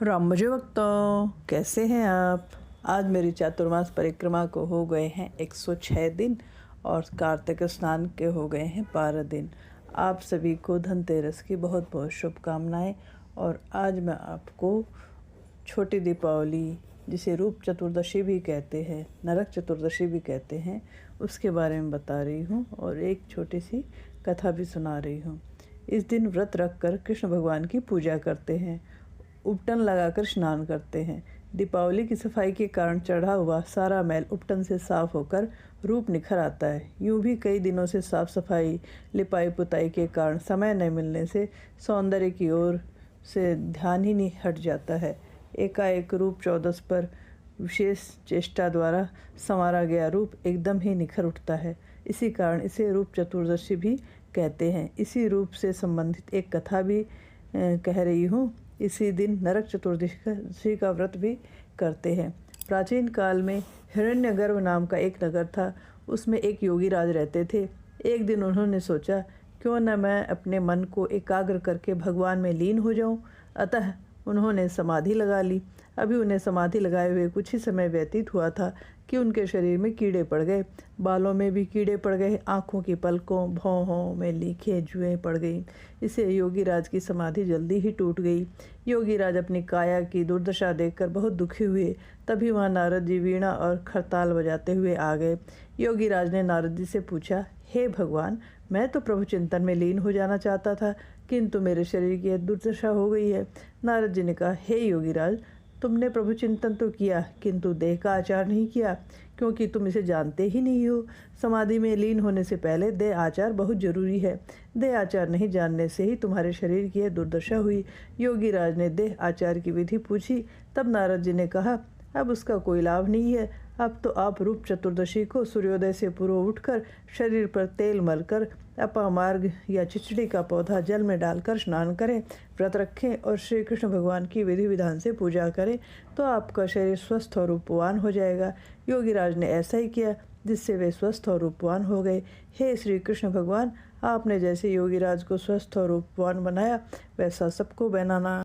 राम भजो भक्तों, कैसे हैं आप। आज मेरी चातुर्मास परिक्रमा को हो गए हैं 106 दिन और कार्तिक स्नान के हो गए हैं 12 दिन। आप सभी को धनतेरस की बहुत बहुत शुभकामनाएं। और आज मैं आपको छोटी दीपावली, जिसे रूप चतुर्दशी भी कहते हैं, नरक चतुर्दशी भी कहते हैं, उसके बारे में बता रही हूँ और एक छोटी सी कथा भी सुना रही हूँ। इस दिन व्रत रखकर कृष्ण भगवान की पूजा करते हैं, उपटन लगाकर स्नान करते हैं। दीपावली की सफाई के कारण चढ़ा हुआ सारा मैल उपटन से साफ होकर रूप निखर आता है। यूं भी कई दिनों से साफ सफाई, लिपाई पुताई के कारण समय न मिलने से सौंदर्य की ओर से ध्यान ही नहीं हट जाता है। एकाएक रूप चौदस पर विशेष चेष्टा द्वारा संवारा गया रूप एकदम ही निखर उठता है। इसी कारण इसे रूप चतुर्दशी भी कहते हैं। इसी रूप से संबंधित एक कथा भी कह रही हूँ। इसी दिन नरक चतुर्दशी का व्रत भी करते हैं। प्राचीन काल में हिरण्यगर्भ नाम का एक नगर था। उसमें एक योगी राज रहते थे। एक दिन उन्होंने सोचा, क्यों न मैं अपने मन को एकाग्र करके भगवान में लीन हो जाऊं। अतः उन्होंने समाधि लगा ली। अभी उन्हें समाधि लगाए हुए कुछ ही समय व्यतीत हुआ था कि उनके शरीर में कीड़े पड़ गए। बालों में भी कीड़े पड़ गए, आँखों की पलकों भौहों में लीखें जुएँ पड़ गईं। इससे योगी राज की समाधि जल्दी ही टूट गई। योगी राज अपनी काया की दुर्दशा देखकर बहुत दुखी हुए। तभी वहाँ नारद जी वीणा और खरताल बजाते हुए आ गए। योगी राज ने नारद जी से पूछा, हे भगवान, मैं तो प्रभु चिंतन में लीन हो जाना चाहता था, किंतु मेरे शरीर की दुर्दशा हो गई है। नारद जी ने कहा, हे योगी राज, तुमने प्रभु चिंतन तो किया, किंतु देह का आचार नहीं किया, क्योंकि तुम इसे जानते ही नहीं हो। समाधि में लीन होने से पहले देह आचार बहुत जरूरी है। देह आचार नहीं जानने से ही तुम्हारे शरीर की यह दुर्दशा हुई। योगी राज ने देह आचार की विधि पूछी। तब नारद जी ने कहा, अब उसका कोई लाभ नहीं है। अब तो आप रूप चतुर्दशी को सूर्योदय से पूर्व उठकर शरीर पर तेल मलकर अपामार्ग या चिचड़ी का पौधा जल में डालकर स्नान करें, व्रत रखें और श्री कृष्ण भगवान की विधि विधान से पूजा करें, तो आपका शरीर स्वस्थ और रूपवान हो जाएगा। योगी राज ने ऐसा ही किया, जिससे वे स्वस्थ और रूपवान हो गए। हे श्री कृष्ण भगवान, आपने जैसे योगी राज को स्वस्थ और रूपवान बनाया, वैसा सबको बनाना।